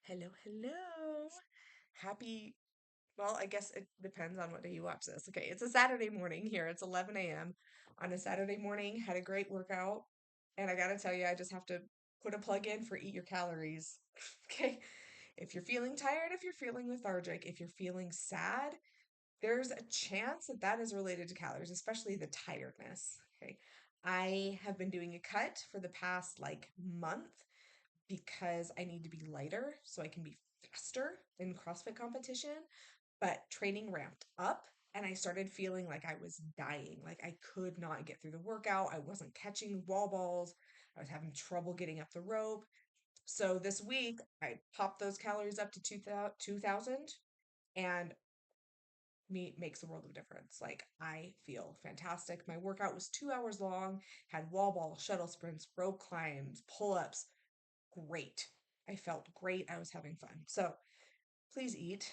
Hello, hello. Happy, well, I guess it depends on what day you watch this. Okay, it's a Saturday morning here. It's 11 a.m. on a Saturday morning. Had a great workout. And I gotta tell you, I just have to put a plug in for eat your calories. Okay. If you're feeling tired, if you're feeling lethargic, if you're feeling sad, there's a chance that that is related to calories, especially the tiredness. Okay. I have been doing a cut for the past month because I need to be lighter so I can be faster in CrossFit competition. But training ramped up and I started feeling like I was dying. Like I could not get through the workout. I wasn't catching wall balls. I was having trouble getting up the rope. So this week I popped those calories up to 2000 and me makes a world of difference. Like I feel fantastic. My workout was 2 hours long, had wall ball, shuttle sprints, rope climbs, pull-ups, great. I felt great. I was having fun. So please eat.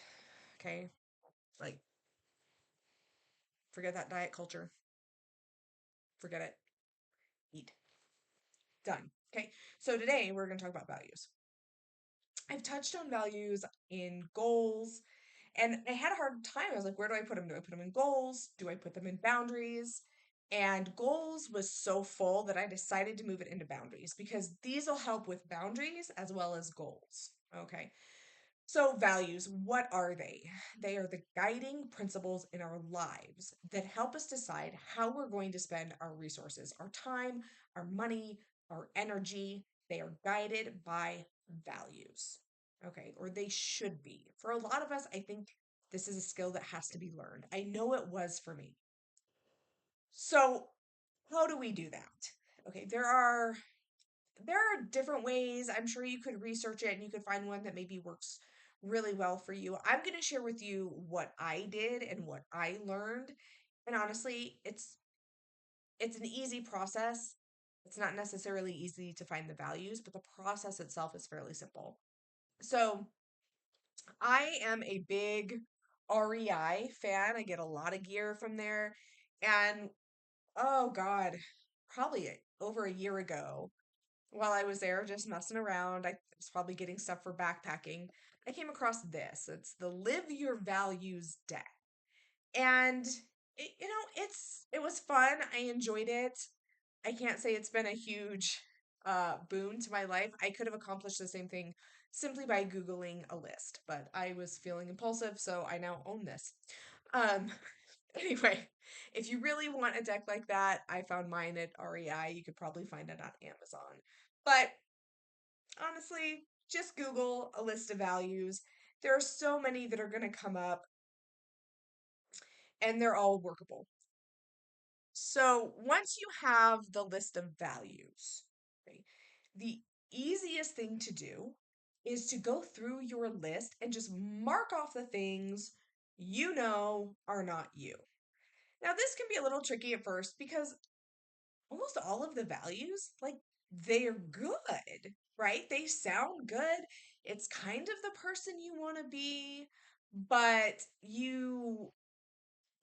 Okay. Like, forget that diet culture. Forget it. Eat. Done. Okay. So today we're going to talk about values. I've touched on values in goals and I had a hard time. I was like, where do I put them? Do I put them in goals? Do I put them in boundaries? And goals was so full that I decided to move it into boundaries because these will help with boundaries as well as goals. Okay. So, values, what are they? They are the guiding principles in our lives that help us decide how we're going to spend our resources, our time, our money, our energy. They are guided by values. Okay, or they should be. For a lot of us, I think this is a skill that has to be learned. I know it was for me. So, how do we do that? Okay, there are different ways. I'm sure you could research it and you could find one that maybe works really well for you. I'm going to share with you what I did and what I learned. And honestly, it's an easy process. It's not necessarily easy to find the values, but the process itself is fairly simple. So, I am a big REI fan. I get a lot of gear from there. And oh God, probably over a year ago, while I was there just messing around, I was probably getting stuff for backpacking. I came across this. It's the Live Your Values deck. And it was fun. I enjoyed it. I can't say it's been a huge boon to my life. I could have accomplished the same thing simply by Googling a list, but I was feeling impulsive, so I now own this. Um, anyway, if you really want a deck like that, I found mine at REI. You could probably find it on Amazon. But honestly, just Google a list of values. There are so many that are going to come up, and they're all workable. So once you have the list of values, okay, the easiest thing to do is to go through your list and just mark off the things you know are not you. Now, this can be a little tricky at first because almost all of the values, like, they're good, right? They sound good. It's kind of the person you want to be, but you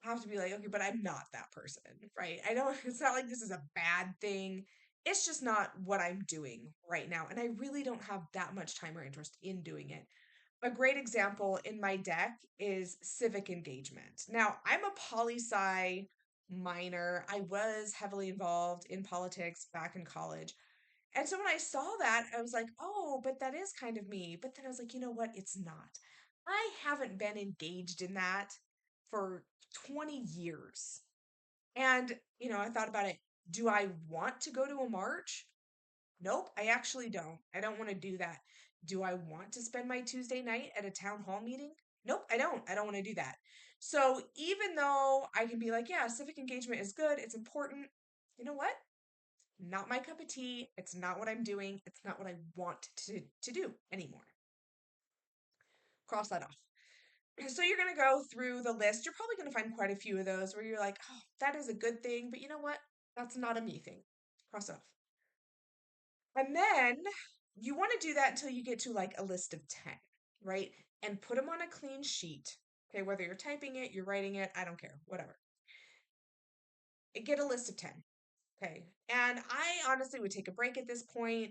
have to be like, okay, but I'm not that person, right? I don't, it's not like this is a bad thing. It's just not what I'm doing right now. And I really don't have that much time or interest in doing it. A great example in my deck is civic engagement. Now, I'm a poli sci minor. I was heavily involved in politics back in college. And so when I saw that, I was like, oh, but that is kind of me. But then I was like, you know what? It's not. I haven't been engaged in that for 20 years. And, I thought about it. Do I want to go to a march? Nope, I actually don't. I don't want to do that. Do I want to spend my Tuesday night at a town hall meeting? Nope, I don't. I don't want to do that. So even though I can be like, yeah, civic engagement is good, it's important, you know what? Not my cup of tea. It's not what I'm doing. It's not what I want to do anymore. Cross that off. So you're going to go through the list. You're probably going to find quite a few of those where you're like, oh, that is a good thing, but you know what? That's not a me thing. Cross it off. And then you want to do that until you get to like a list of 10, right? And put them on a clean sheet. Okay, whether you're typing it, you're writing it, I don't care, whatever. Get a list of 10. Okay. And I honestly would take a break at this point.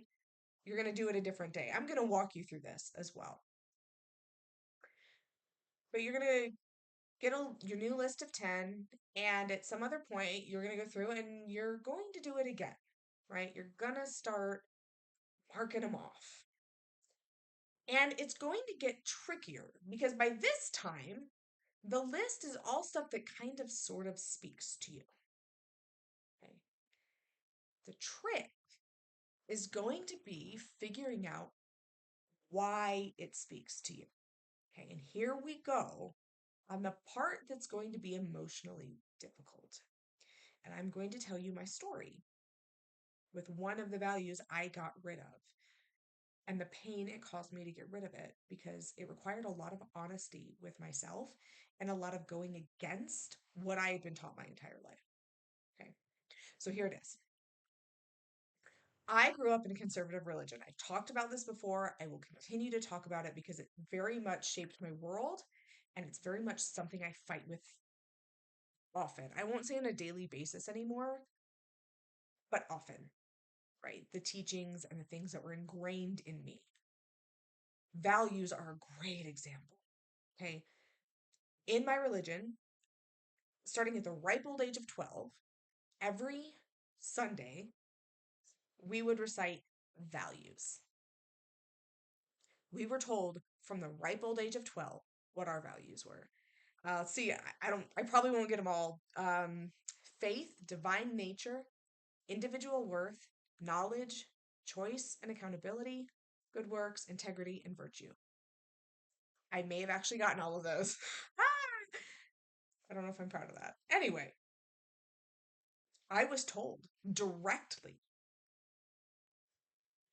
You're going to do it a different day. I'm going to walk you through this as well. But you're going to get your new list of 10, and at some other point, you're going to go through and you're going to do it again, right? You're going to start marking them off. And it's going to get trickier because by this time, the list is all stuff that kind of sort of speaks to you. Okay. The trick is going to be figuring out why it speaks to you. Okay, and here we go on the part that's going to be emotionally difficult. And I'm going to tell you my story with one of the values I got rid of and the pain it caused me to get rid of it because it required a lot of honesty with myself and a lot of going against what I had been taught my entire life. Okay, so here it is. I grew up in a conservative religion. I've talked about this before. I will continue to talk about it because it very much shaped my world and it's very much something I fight with often. I won't say on a daily basis anymore, but often, right? The teachings and the things that were ingrained in me. Values are a great example. Okay. In my religion, starting at the ripe old age of 12, every Sunday, we would recite values. We were told from the ripe old age of 12 what our values were. Let's see, I probably won't get them all. Faith, divine nature, individual worth, knowledge, choice and accountability, good works, integrity, and virtue. I may have actually gotten all of those. I don't know if I'm proud of that. Anyway, I was told directly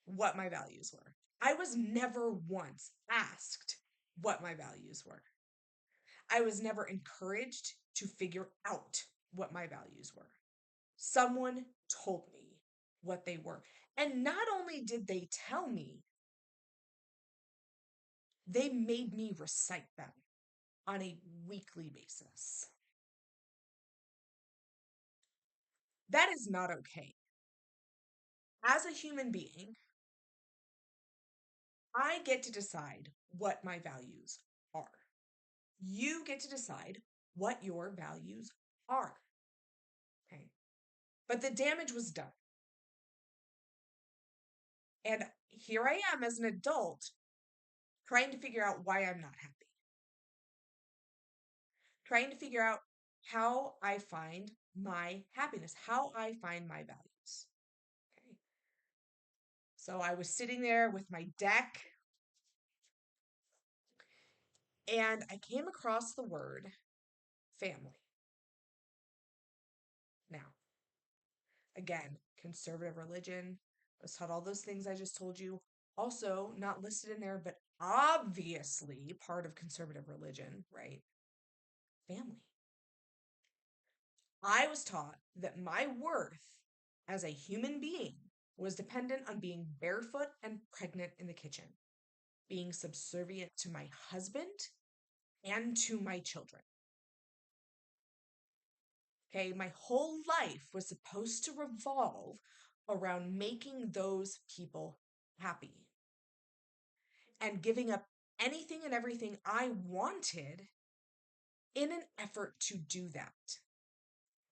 what my values were. I was never once asked what my values were. I was never encouraged to figure out what my values were. Someone told me what they were. And not only did they tell me, they made me recite them on a weekly basis. That is not okay. As a human being, I get to decide what my values are. You get to decide what your values are. Okay. But the damage was done. And here I am as an adult trying to figure out why I'm not happy. Trying to figure out how I find my happiness, how I find my values. Okay. So I was sitting there with my deck and I came across the word family. Now, again, conservative religion, I was taught all those things I just told you. Also, not listed in there, but obviously part of conservative religion, right? Family. I was taught that my worth as a human being was dependent on being barefoot and pregnant in the kitchen, being subservient to my husband and to my children. Okay, my whole life was supposed to revolve around making those people happy and giving up anything and everything I wanted in an effort to do that.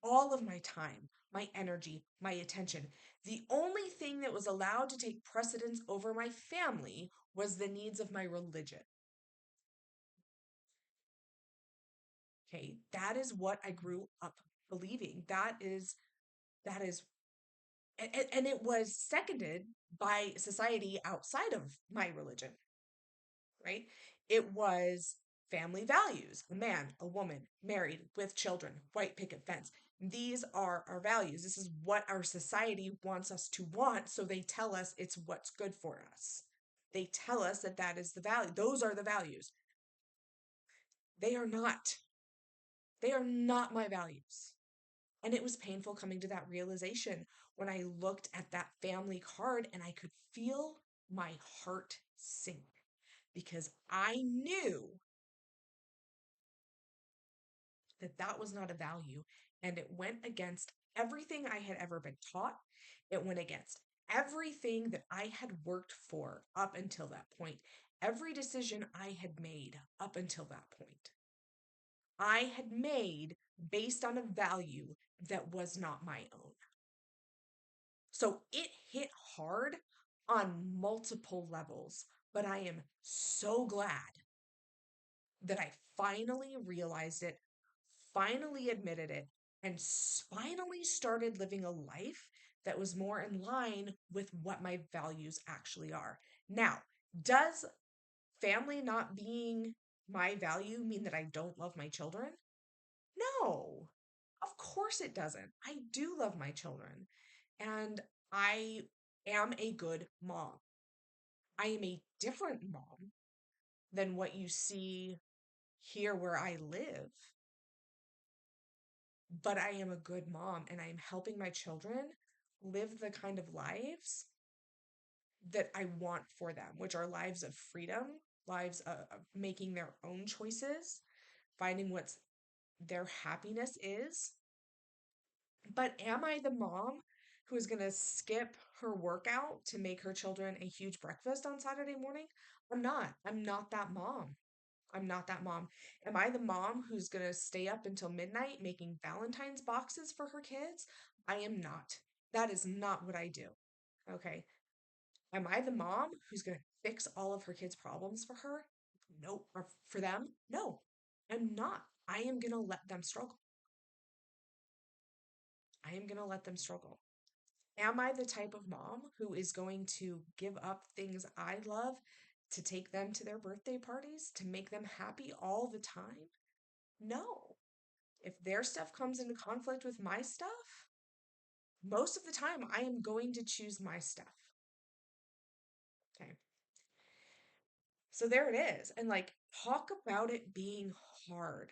All of my time, my energy, my attention. The only thing that was allowed to take precedence over my family was the needs of my religion. Okay, that is what I grew up believing. That is and it was seconded by society outside of my religion, right? It was family values, a man, a woman, married with children, white picket fence. These are our values. This is what our society wants us to want. So they tell us it's what's good for us. They tell us that that is the value. Those are the values. They are not. They are not my values. And it was painful coming to that realization when I looked at that family card and I could feel my heart sink because I knew that that was not a value and it went against everything I had ever been taught. It went against everything that I had worked for up until that point, every decision I had made up until that point, I had made based on a value that was not my own. So it hit hard on multiple levels, but I am so glad that I finally realized it, finally admitted it, and finally started living a life that was more in line with what my values actually are. Now, does family not being my value mean that I don't love my children? No, of course it doesn't. I do love my children, and I am a good mom. I am a different mom than what you see here where I live, but I am a good mom and I am helping my children live the kind of lives that I want for them, which are lives of freedom, lives of making their own choices, finding what their happiness is. But am I the mom who is going to skip her workout to make her children a huge breakfast on Saturday morning? I'm not. I'm not that mom. I'm not that mom. Am I the mom who's going to stay up until midnight making Valentine's boxes for her kids? I am not. That is not what I do. Okay. Am I the mom who's going to fix all of her kids' problems for her? Nope. Or for them? No, I'm not. I am going to let them struggle. I am going to let them struggle. Am I the type of mom who is going to give up things I love to take them to their birthday parties, to make them happy all the time? No. If their stuff comes into conflict with my stuff, most of the time I am going to choose my stuff. Okay. So there it is. And like, talk about it being hard.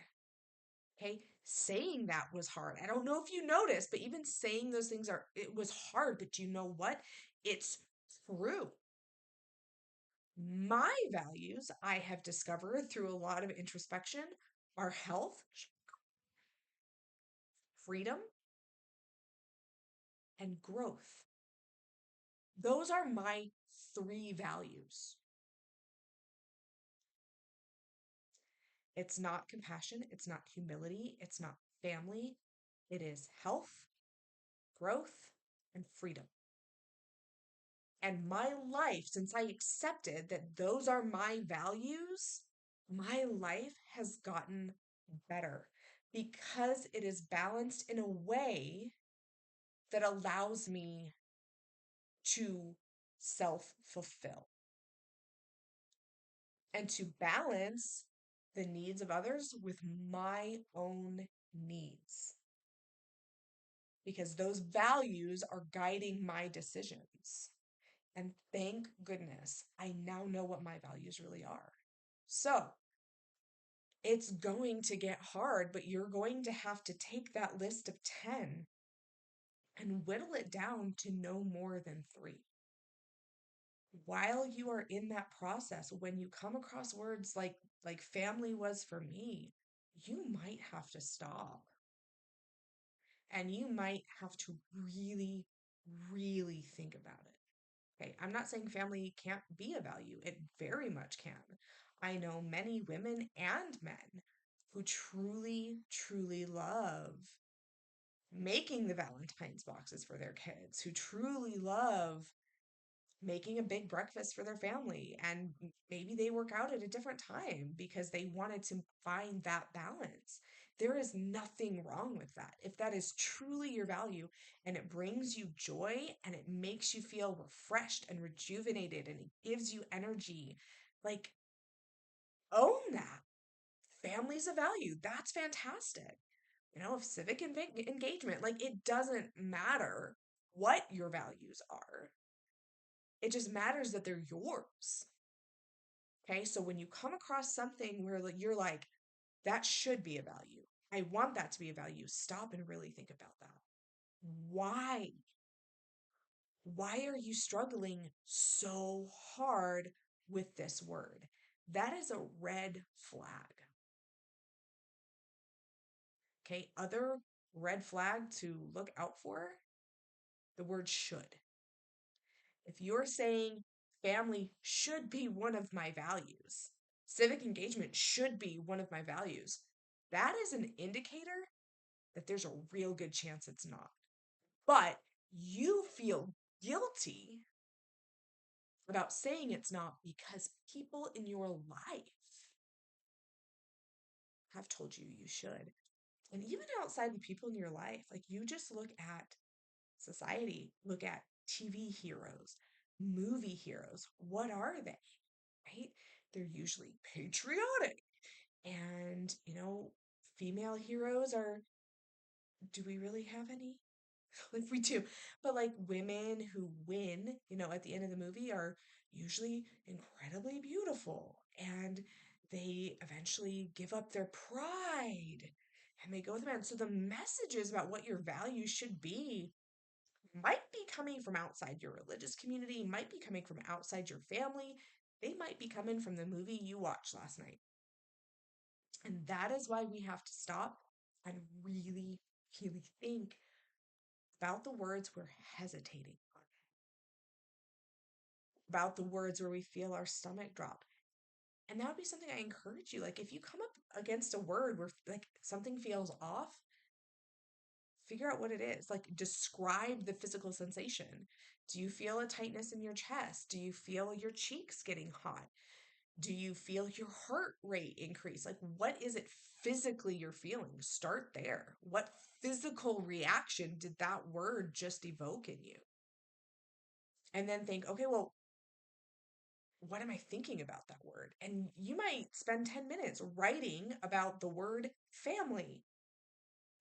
Okay. Saying that was hard. I don't know if you noticed, but even saying those things it was hard. But you know what? It's true. My values, I have discovered through a lot of introspection, are health, freedom, and growth. Those are my three values. It's not compassion, it's not humility, it's not family. It is health, growth, and freedom. And my life, since I accepted that those are my values, my life has gotten better because it is balanced in a way that allows me to self fulfill and to balance the needs of others with my own needs. Because those values are guiding my decisions. And thank goodness I now know what my values really are. So it's going to get hard, but you're going to have to take that list of 10 and whittle it down to no more than 3. While you are in that process, when you come across words like family was for me, you might have to stop. And you might have to really, really think about it. Okay, I'm not saying family can't be a value. It very much can. I know many women and men who truly, truly love making the Valentine's boxes for their kids, who truly love making a big breakfast for their family. And maybe they work out at a different time because they wanted to find that balance. There is nothing wrong with that. If that is truly your value and it brings you joy and it makes you feel refreshed and rejuvenated and it gives you energy, like, own that. Family's a value. That's fantastic. If civic engagement, like, it doesn't matter what your values are. It just matters that they're yours. Okay. So when you come across something where you're like, that should be a value, I want that to be a value, stop and really think about that. Why? Why are you struggling so hard with this word? That is a red flag. Okay. Other red flag to look out for, the word should. If you're saying family should be one of my values, civic engagement should be one of my values, that is an indicator that there's a real good chance it's not. But you feel guilty about saying it's not because people in your life have told you you should. And even outside the people in your life, like you just look at society, look at TV heroes, movie heroes. What are they? Right? They're usually patriotic. And, female heroes are, do we really have any? Like we do. But like women who win, at the end of the movie are usually incredibly beautiful and they eventually give up their pride and they go with the man. So the messages about what your values should be might be coming from outside your religious community, might be coming from outside your family. They might be coming from the movie you watched last night. And that is why we have to stop and really, really think about the words we're hesitating on, about the words where we feel our stomach drop. And that would be something I encourage you. Like, if you come up against a word where like something feels off, figure out what it is. Like, describe the physical sensation. Do you feel a tightness in your chest? Do you feel your cheeks getting hot? Do you feel your heart rate increase? Like, what is it physically you're feeling? Start there. What physical reaction did that word just evoke in you? And then think, okay, well, what am I thinking about that word? And you might spend 10 minutes writing about the word family,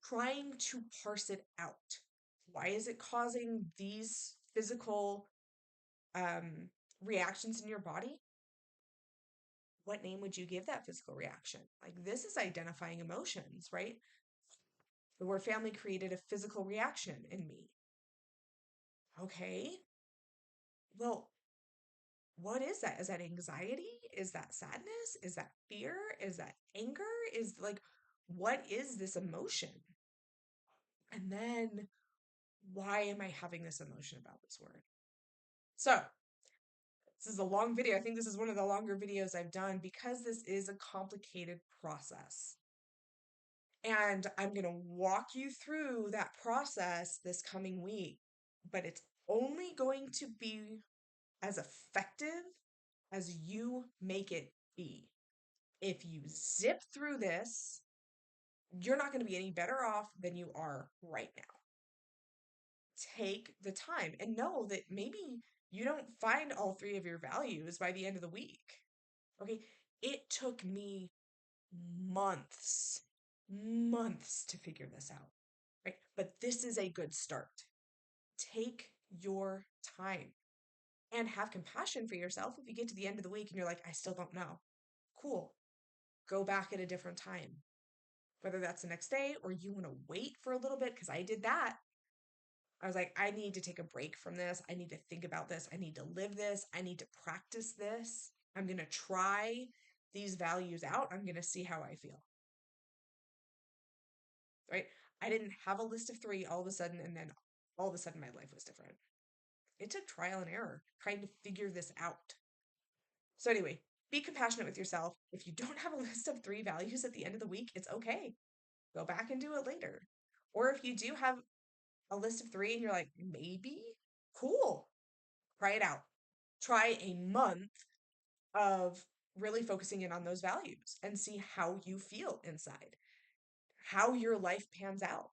trying to parse it out. Why is it causing these physical um, reactions in your body? What name would you give that physical reaction? Like, this is identifying emotions, right? The word family created a physical reaction in me. Okay, well, what is that? Is that anxiety? Is that sadness? Is that fear? Is that anger? Is like, what is this emotion? And then why am I having this emotion about this word? So, this is a long video. I think this is one of the longer videos I've done because this is a complicated process. And I'm going to walk you through that process this coming week, but it's only going to be as effective as you make it be. If you zip through this, you're not going to be any better off than you are right now. Take the time and know that maybe you don't find all three of your values by the end of the week. Okay. It took me months, months to figure this out. Right. But this is a good start. Take your time and have compassion for yourself if you get to the end of the week and you're like, I still don't know. Cool. Go back at a different time. Whether that's the next day or you want to wait for a little bit, because I did that. I was like, I need to take a break from this. I need to think about this. I need to live this. I need to practice this. I'm going to try these values out. I'm going to see how I feel. Right? I didn't have a list of three all of a sudden, and then all of a sudden my life was different. It took trial and error trying to figure this out. So, anyway, be compassionate with yourself. If you don't have a list of three values at the end of the week, it's okay. Go back and do it later. Or if you do have a list of three and you're like, maybe, cool, try it out. Try a month of really focusing in on those values and see how you feel inside, how your life pans out,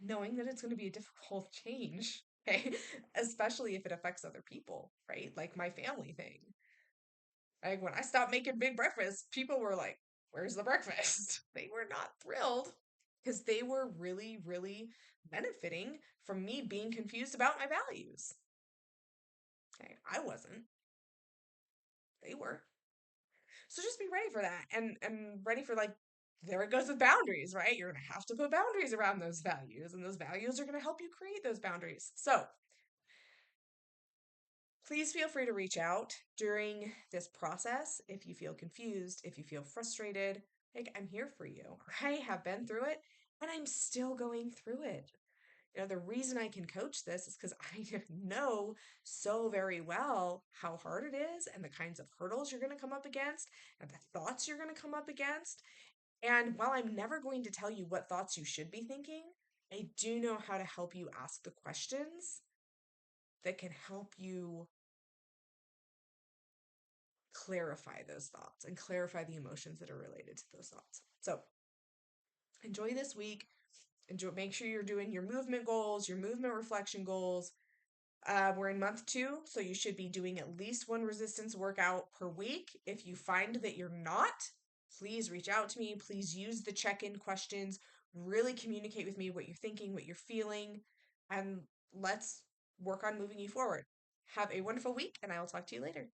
knowing that it's going to be a difficult change, okay? Especially if it affects other people, right? Like my family thing. Like when I stopped making big breakfast, people were like, where's the breakfast? They were not thrilled because they were really, really benefiting from me being confused about my values. Okay, I wasn't. They were. So just be ready for that and ready for like there it goes with boundaries, right? You're going to have to put boundaries around those values and those values are going to help you create those boundaries. So, please feel free to reach out during this process if you feel confused, if you feel frustrated. Like, I'm here for you. I have been through it and I'm still going through it. The reason I can coach this is because I know so very well how hard it is and the kinds of hurdles you're going to come up against and the thoughts you're going to come up against. And while I'm never going to tell you what thoughts you should be thinking, I do know how to help you ask the questions that can help you clarify those thoughts and clarify the emotions that are related to those thoughts. So enjoy this week. Make sure you're doing your movement goals, your movement reflection goals. We're in month 2, so you should be doing at least 1 resistance workout per week. If you find that you're not, please reach out to me. Please use the check-in questions. Really communicate with me what you're thinking, what you're feeling, and let's work on moving you forward. Have a wonderful week, and I will talk to you later.